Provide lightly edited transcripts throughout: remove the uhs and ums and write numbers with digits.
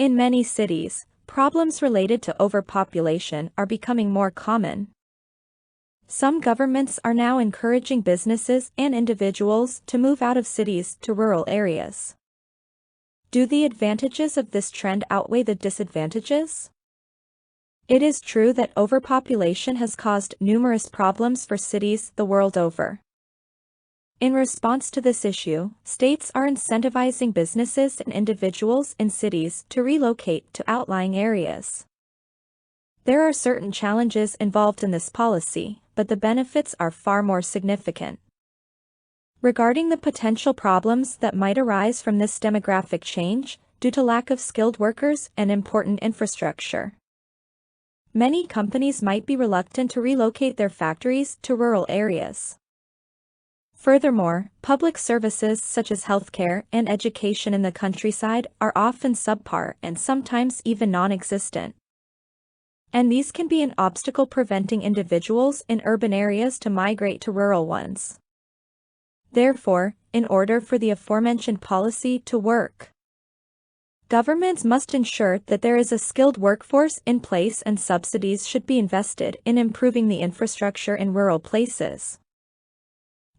In many cities, problems related to overpopulation are becoming more common. Some governments are now encouraging businesses and individuals to move out of cities to rural areas. Do the advantages of this trend outweigh the disadvantages? It is true that overpopulation has caused numerous problems for cities the world over. In response to this issue, states are incentivizing businesses and individuals in cities to relocate to outlying areas. There are certain challenges involved in this policy, but the benefits are far more significant. Regarding the potential problems that might arise from this demographic change, due to lack of skilled workers and important infrastructure, many companies might be reluctant to relocate their factories to rural areas. Furthermore, public services such as healthcare and education in the countryside are often subpar and sometimes even non-existent. And these can be an obstacle preventing individuals in urban areas to migrate to rural ones. Therefore, in order for the aforementioned policy to work, governments must ensure that there is a skilled workforce in place, and subsidies should be invested in improving the infrastructure in rural places.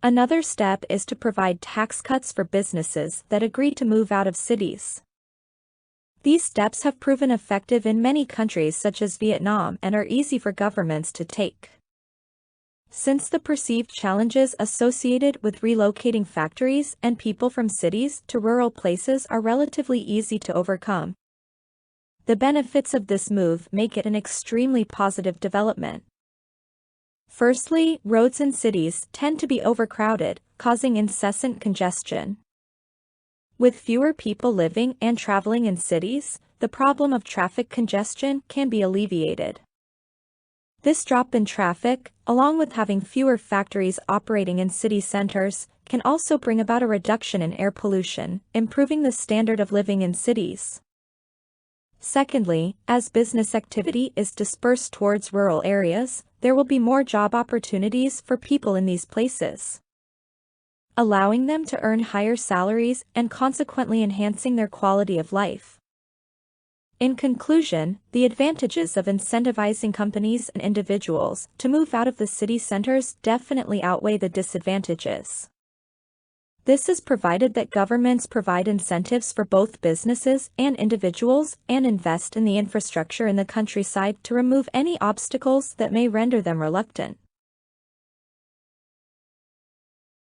Another step is to provide tax cuts for businesses that agree to move out of cities. These steps have proven effective in many countries such as Vietnam and are easy for governments to take. Since the perceived challenges associated with relocating factories and people from cities to rural places are relatively easy to overcome, the benefits of this move make it an extremely positive development. Firstly, roads in cities tend to be overcrowded, causing incessant congestion. With fewer people living and traveling in cities, the problem of traffic congestion can be alleviated. This drop in traffic, along with having fewer factories operating in city centers, can also bring about a reduction in air pollution, improving the standard of living in cities. Secondly, as business activity is dispersed towards rural areas, there will be more job opportunities for people in these places, allowing them to earn higher salaries and consequently enhancing their quality of life. In conclusion, the advantages of incentivizing companies and individuals to move out of the city centers definitely outweigh the disadvantages. This is provided that governments provide incentives for both businesses and individuals and invest in the infrastructure in the countryside to remove any obstacles that may render them reluctant.